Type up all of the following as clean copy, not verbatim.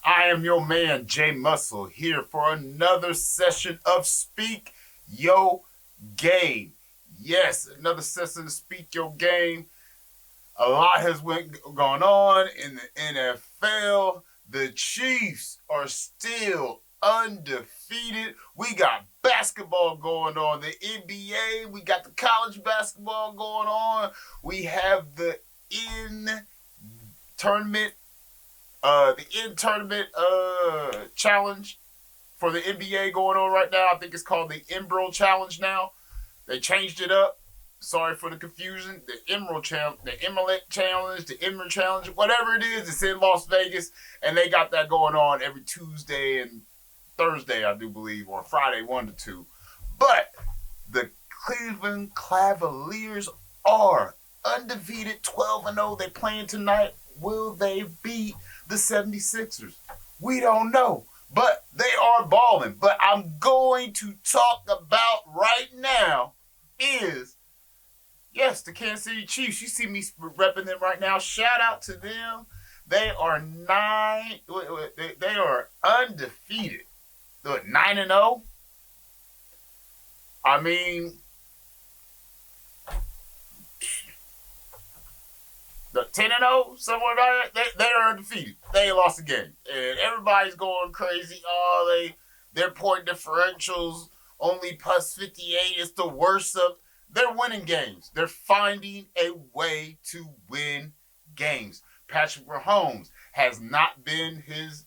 I am your man, Jay Muscle, here for another session of Speak Your Game. Yes, another session of Speak Your Game. A lot has gone on in the NFL. The Chiefs are still undefeated. We got basketball going on. The NBA, we got the college basketball going on. We have the in tournament challenge for the NBA going on right now. I think it's called the Emerald Challenge now. They changed it up. Sorry for the confusion. The Emerald Challenge, the Emerald Challenge, whatever it is, it's in Las Vegas, and they got that going on every Tuesday and Thursday, I do believe, or Friday 1 to 2. But the Cleveland Cavaliers are undefeated, 12-0. They're playing tonight. Will they beat the 76ers? We don't know, but they are balling. But I'm going to talk about right now is, yes, the Kansas City Chiefs. You see me repping them right now. Shout out to them. They are they are undefeated. 9-0. I mean, the 10-0, somewhere like that, they are undefeated. They ain't lost a game. And everybody's going crazy. Oh, their point differentials only plus 58. It's the worst of. They're winning games. They're finding a way to win games. Patrick Mahomes has not been his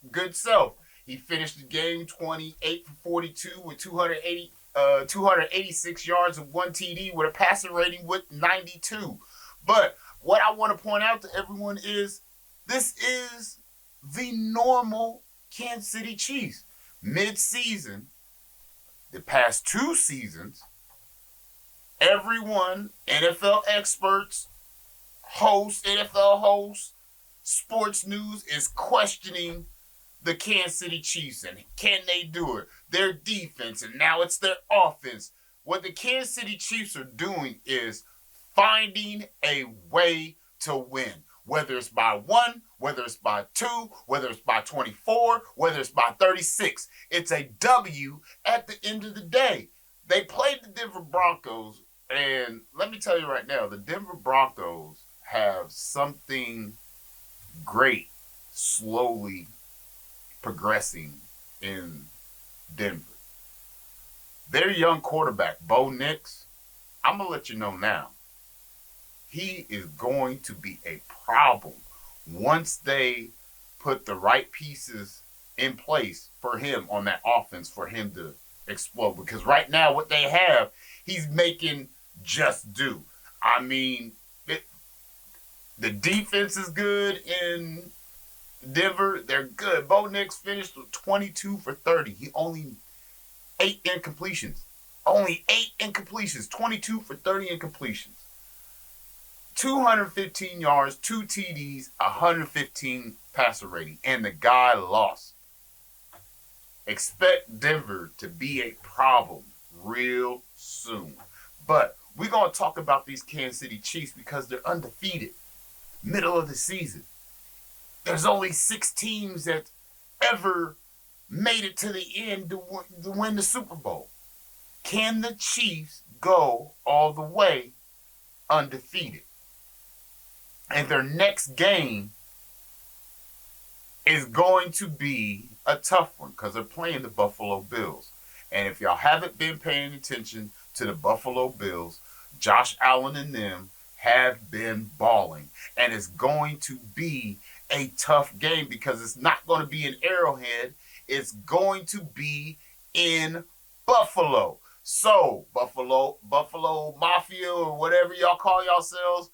good self. He finished the game 28 for 42 with 286 yards and 1 TD with a passer rating with 92. But what I want to point out to everyone is this is the normal Kansas City Chiefs. Mid-season, the past 2 seasons, everyone, NFL experts, NFL hosts, sports news is questioning the Kansas City Chiefs and can they do it? Their defense, and now it's their offense. What the Kansas City Chiefs are doing is finding a way to win. Whether it's by 1, whether it's by 2, whether it's by 24, whether it's by 36. It's a W at the end of the day. They played the Denver Broncos, and let me tell you right now, the Denver Broncos have something great slowly progressing in Denver. Their young quarterback, Bo Nix, I'm going to let you know now, he is going to be a problem once they put the right pieces in place for him on that offense for him to explode. Because right now what they have, he's making just do. I mean, the defense is good in Denver. They're good. Bo Nix finished with 22 for 30. He only 8 incompletions. 22 for 30 incompletions. 215 yards, 2 TDs, 115 passer rating, and the guy lost. Expect Denver to be a problem real soon. But we're going to talk about these Kansas City Chiefs because they're undefeated. Middle of the season. There's only 6 teams that ever made it to the end to win the Super Bowl. Can the Chiefs go all the way undefeated? And their next game is going to be a tough one because they're playing the Buffalo Bills. And if y'all haven't been paying attention to the Buffalo Bills, Josh Allen and them have been balling. And it's going to be a tough game because it's not going to be in Arrowhead. It's going to be in Buffalo. So, Buffalo Mafia or whatever y'all call yourselves,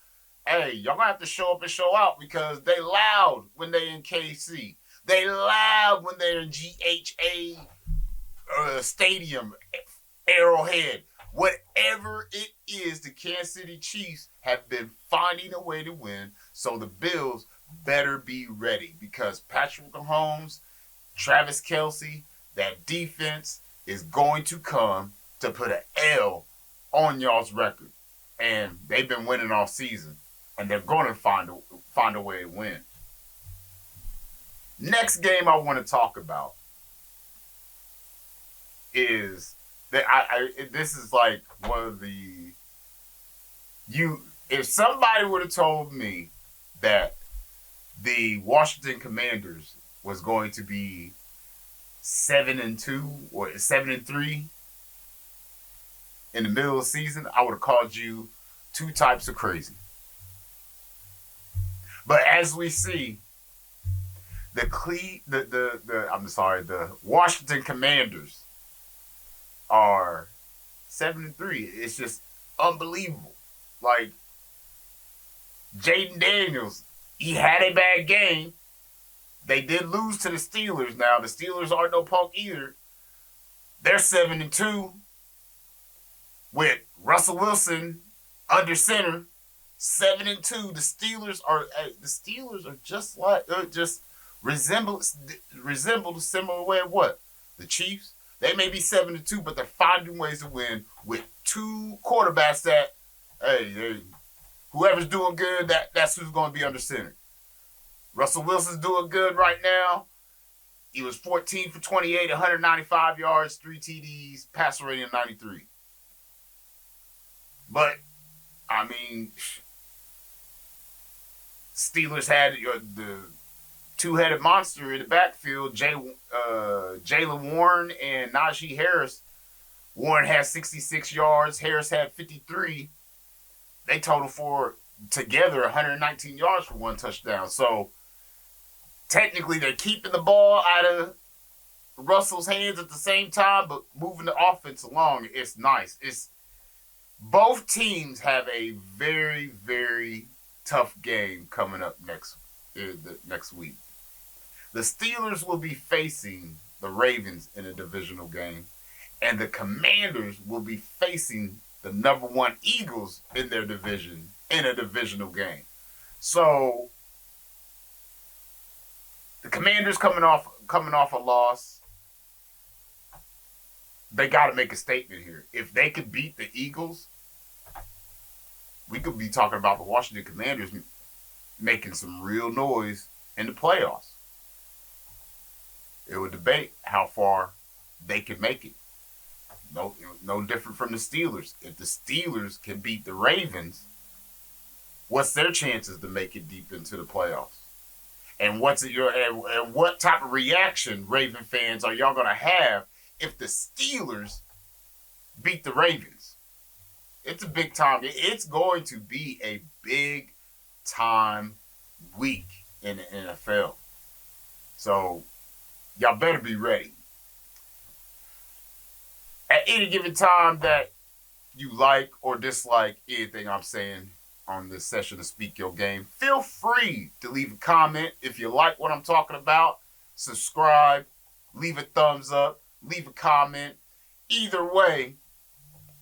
hey, y'all going to have to show up and show out because they loud when they in KC. They loud when they're in GHA Stadium, Arrowhead. Whatever it is, the Kansas City Chiefs have been finding a way to win, so the Bills better be ready because Patrick Mahomes, Travis Kelce, that defense is going to come to put an L on y'all's record. And they've been winning all season, and they're going to find a way to win. Next game I want to talk about is that this is like one of the if somebody would have told me that the Washington Commanders was going to be 7-2 or 7-3 in the middle of the season, I would have called you two types of crazy. But as we see, the Washington Commanders are 7-3. It's just unbelievable. Like Jaden Daniels, he had a bad game. They did lose to the Steelers. Now the Steelers aren't no punk either. They're 7-2 with Russell Wilson under center. 7-2. The Steelers are just like just resemble the similar way of what the Chiefs. They may be 7-2, but they're finding ways to win with two quarterbacks that, whoever's doing good, that's who's going to be under center. Russell Wilson's doing good right now. He was 14 for 28, 195 yards, 3 TDs, passer rating of 93. But, I mean, Steelers had the two-headed monster in the backfield, Jaylen Warren and Najee Harris. Warren had 66 yards. Harris had 53. They totaled for, together, 119 yards for one touchdown. So, technically, they're keeping the ball out of Russell's hands at the same time, but moving the offense along, it's nice. Both teams have a very, very tough game coming up next week. The Steelers will be facing the Ravens in a divisional game, and the Commanders will be facing the number one Eagles in their division in a divisional game. So the Commanders coming off a loss, they got to make a statement here. If they could beat the Eagles, we could be talking about the Washington Commanders making some real noise in the playoffs. It would debate how far they can make it. No different from the Steelers. If the Steelers can beat the Ravens, what's their chances to make it deep into the playoffs? And what type of reaction, Raven fans, are y'all gonna have if the Steelers beat the Ravens? It's a big time. It's going to be a big time week in the NFL. So y'all better be ready. At any given time that you like or dislike anything I'm saying on this session of Speak Your Game, feel free to leave a comment. If you like what I'm talking about, subscribe, leave a thumbs up, leave a comment. Either way,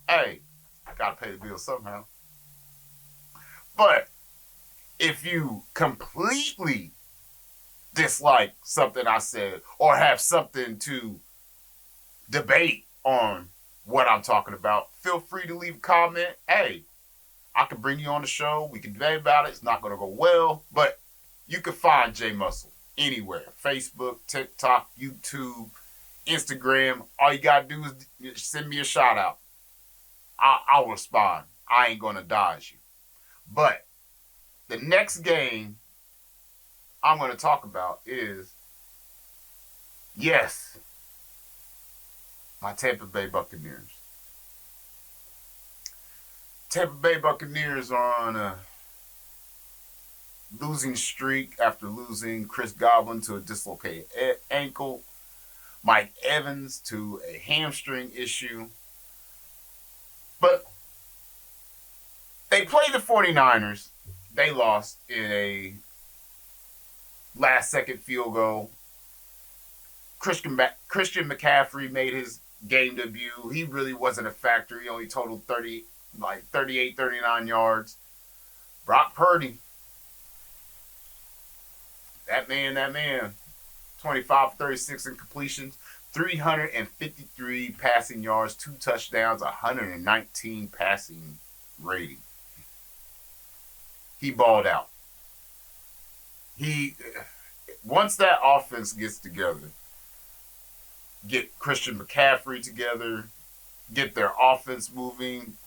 hey, I gotta pay the bill somehow. But if you completely dislike something I said or have something to debate on what I'm talking about, feel free to leave a comment. Hey, I can bring you on the show. We can debate about it. It's not going to go well, but you can find J Muscle anywhere. Facebook, TikTok, YouTube, Instagram. All you got to do is send me a shout out. I'll respond. I ain't going to dodge you. But the next game I'm going to talk about is, yes, my Tampa Bay Buccaneers. Tampa Bay Buccaneers are on a losing streak after losing Chris Godwin to a dislocated ankle, Mike Evans to a hamstring issue. But they played the 49ers. They lost in a last-second field goal. Christian McCaffrey made his game debut. He really wasn't a factor. He only totaled 38, 39 yards. Brock Purdy, that man, 25, 36 in completions, 353 passing yards, 2 touchdowns, 119 passing rating. He balled out. once that offense gets together, get Christian McCaffrey together, get their offense moving,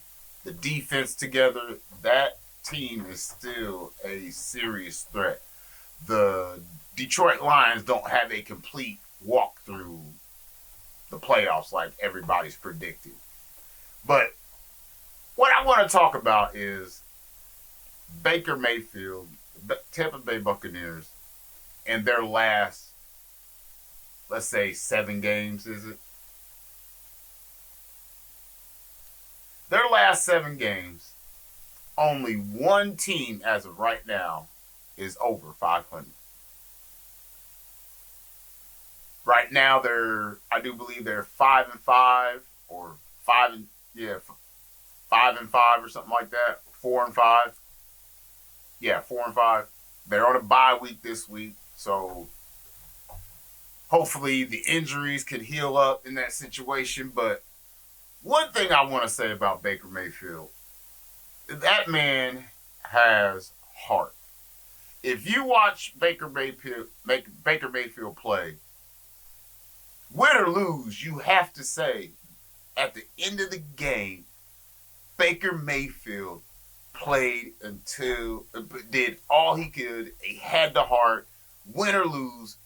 the defense together, that team is still a serious threat. The Detroit Lions don't have a complete walk through the playoffs like everybody's predicting. But what I want to talk about is Baker Mayfield, Tampa Bay Buccaneers, and their last, let's say, 7 games, is it? Their last 7 games, only one team as of right now is over 500. Right now, I do believe they're 5-5 or 5-5 or something like that. 4-5. Yeah, 4-5. They're on a bye week this week, so hopefully the injuries can heal up in that situation. But one thing I want to say about Baker Mayfield, that man has heart. If you watch Baker Mayfield play, win or lose, you have to say, at the end of the game, Baker Mayfield did all he could. He had the heart, win or lose,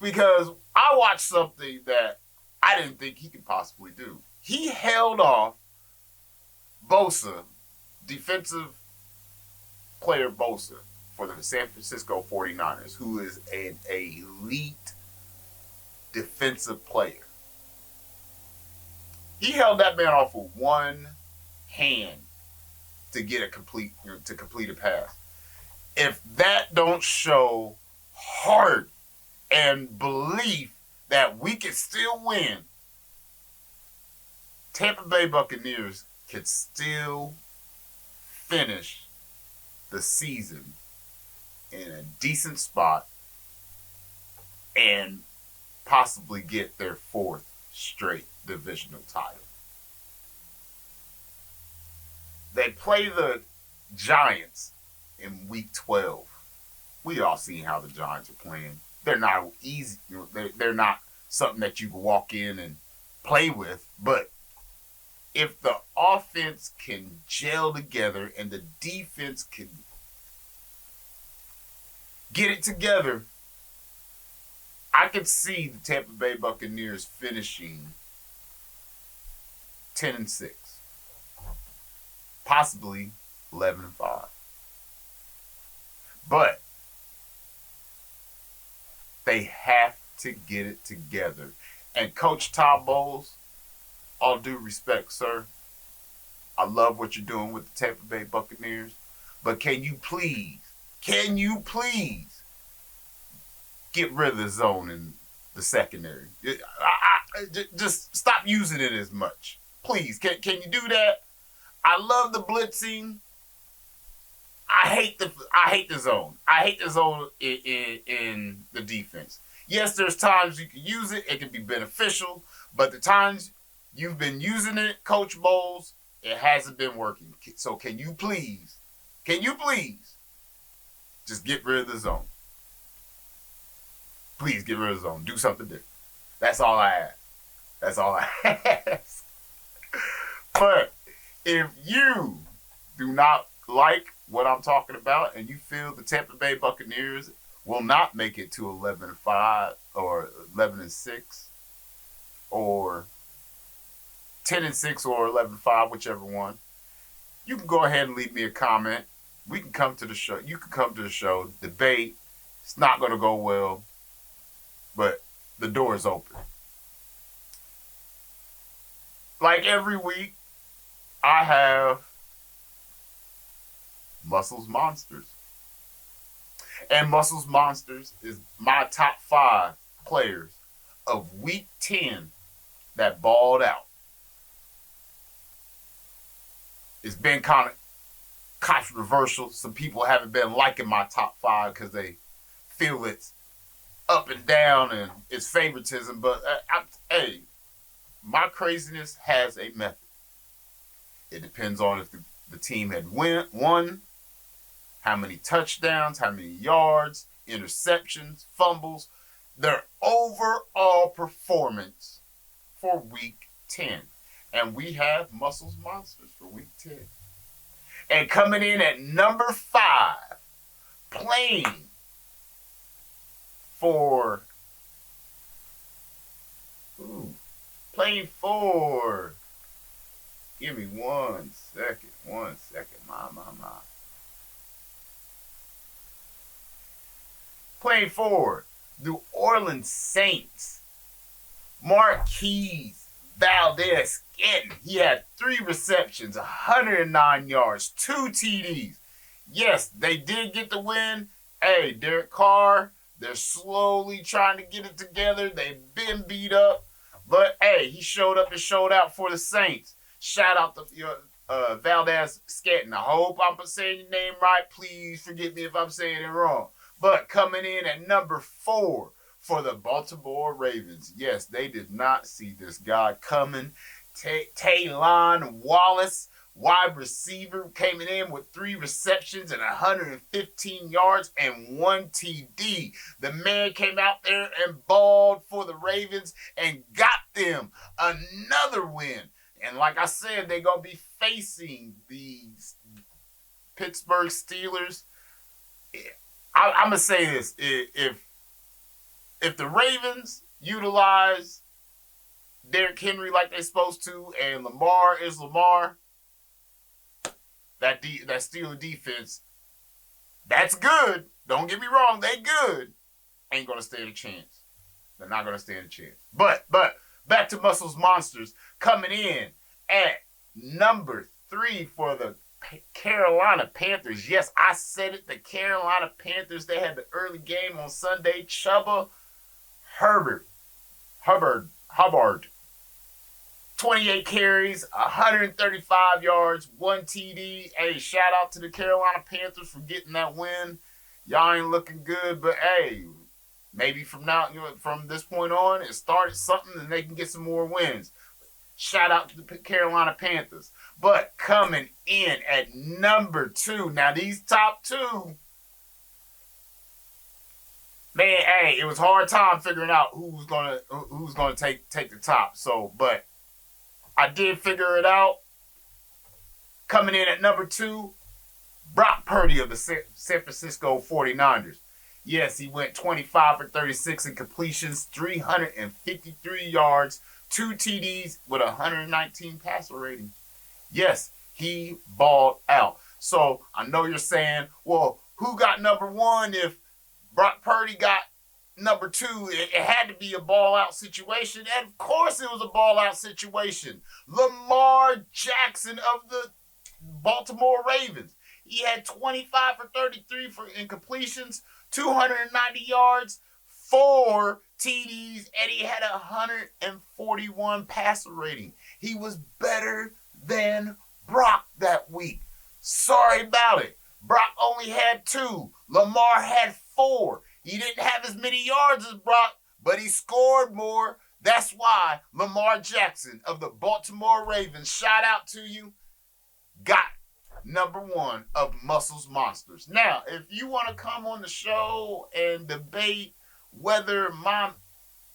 because I watched something that I didn't think he could possibly do. He held off Bosa, defensive player Bosa, for the San Francisco 49ers, who is an elite defensive player. He held that man off with one hand to complete a pass. If that don't show heart and belief that we can still win, Tampa Bay Buccaneers could still finish the season in a decent spot and possibly get their 4th straight divisional title. They play the Giants in week 12. We all seen how the Giants are playing. They're not easy. They're not something that you can walk in and play with. But if the offense can gel together and the defense can get it together, I could see the Tampa Bay Buccaneers finishing 10-6. Possibly 11-5. But they have to get it together. And Coach Todd Bowles, all due respect, sir, I love what you're doing with the Tampa Bay Buccaneers. But can you please get rid of the zone in the secondary? Just stop using it as much. Please, can you do that? I love the blitzing. I hate the zone. I hate the zone in the defense. Yes, there's times you can use it. It can be beneficial. But the times you've been using it, Coach Bowles, it hasn't been working. So can you please just get rid of the zone? Please get rid of the zone. Do something different. That's all I ask. But if you do not like what I'm talking about and you feel the Tampa Bay Buccaneers will not make it to 11-5 or 11-6 or 10-6 or 11-5, whichever one, you can go ahead and leave me a comment. We can come to the show. You can come to the show, debate. It's not going to go well, but the door is open. Like every week, I have Muscles Monsters. And Muscles Monsters is my top 5 players of week 10 that balled out. It's been kind of controversial. Some people haven't been liking my top 5 because they feel it's up and down and it's favoritism. But hey, my craziness has a method. It depends on if the team had won, how many touchdowns, how many yards, interceptions, fumbles, their overall performance for week 10. And we have Muscles Monsters for week 10. And coming in at number 5, playing for give me 1 second, my. Playing for New Orleans Saints, Marquise Valdez-Scantling. He had 3 receptions, 109 yards, 2 TDs. Yes, they did get the win. Hey, Derek Carr, they're slowly trying to get it together. They've been beat up. But, hey, he showed up and showed out for the Saints. Shout out to Valdez-Scantling. I hope I'm saying your name right. Please forgive me if I'm saying it wrong. But coming in at number 4 for the Baltimore Ravens. Yes, they did not see this guy coming. Taylon Wallace, wide receiver, came in with 3 receptions and 115 yards and 1 TD. The man came out there and balled for the Ravens and got them another win. And like I said, they're going to be facing the Pittsburgh Steelers. I'm going to say this. If the Ravens utilize Derrick Henry like they're supposed to and Lamar is Lamar, that Steelers defense, that's good. Don't get me wrong. They good. Ain't going to stand a chance. They're not going to stand a chance. But back to Muscles Monsters, coming in at number 3 for the Carolina Panthers. Yes, I said it. The Carolina Panthers, they had the early game on Sunday. Chuba Hubbard, 28 carries, 135 yards, 1 TD. Hey, shout out to the Carolina Panthers for getting that win. Y'all ain't looking good, but hey, maybe from this point on, it started something and they can get some more wins. Shout out to the Carolina Panthers. But coming in at number 2. Now, these top 2, man, hey, it was a hard time figuring out who's gonna take the top. So, but I did figure it out. Coming in at number 2, Brock Purdy of the San Francisco 49ers. Yes, he went 25 for 36 in completions, 353 yards, 2 TDs with 119 passer rating. Yes, he balled out. So I know you're saying, well, who got number 1 if Brock Purdy got number 2? It had to be a ball-out situation. And of course it was a ball-out situation. Lamar Jackson of the Baltimore Ravens. He had 25 for 33 in completions, 290 yards, 4 TDs, and he had 141 passer rating. He was better than Brock that week. Sorry about it. Brock only had 2. Lamar had 4. He didn't have as many yards as Brock, but he scored more. That's why Lamar Jackson of the Baltimore Ravens, shout out to you, got number 1 of Muscles Monsters. Now, if you want to come on the show and debate whether my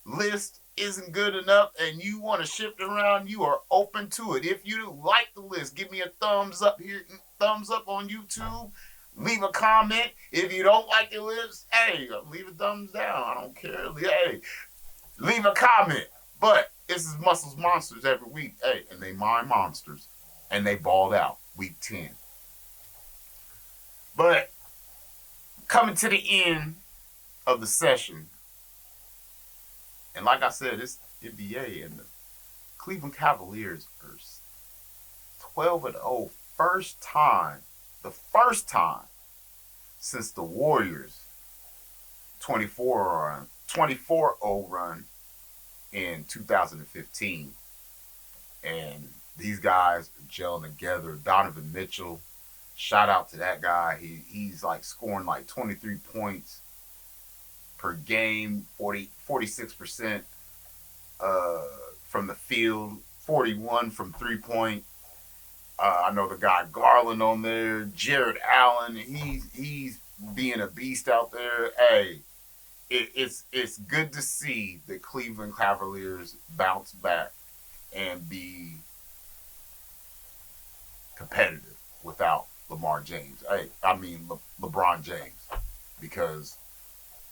list isn't good enough and you want to shift around, you are open to it. If you like the list, give me a thumbs up here, thumbs up on YouTube. Leave a comment. If you don't like the list, hey, leave a thumbs down. I don't care. Hey, leave a comment. But this is Muscles Monsters every week. Hey, and they mind monsters. And they balled out week 10. But coming to the end of the session, and like I said, it's NBA, and the Cleveland Cavaliers are 12-0. The first time since the Warriors 24-0 run in 2015. And these guys are gelling together. Donovan Mitchell, shout out to that guy. He's like scoring like 23 points per game, 46% from the field, 41 from 3-point. I know the guy Garland on there, Jared Allen. He's being a beast out there. Hey, it's good to see the Cleveland Cavaliers bounce back and be competitive without Lamar James. I mean LeBron James, because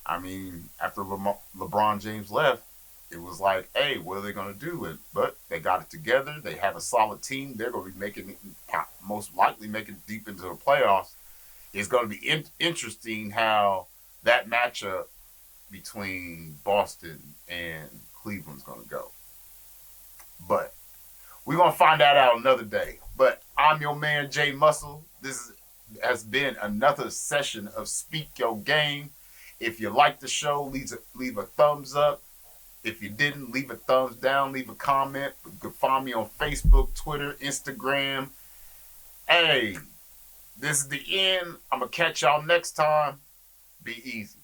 I mean after LeBron James left, it was like, hey, what are they going to do? But they got it together. They have a solid team. They're going to be making, most likely making it deep into the playoffs. It's going to be interesting how that matchup between Boston and Cleveland's going to go. But we're going to find that out another day. But I'm your man, Jay Muscle. This has been another session of Speak Your Game. If you like the show, leave a thumbs up. If you didn't, leave a thumbs down, leave a comment. You can find me on Facebook, Twitter, Instagram. Hey, this is the end. I'm going to catch y'all next time. Be easy.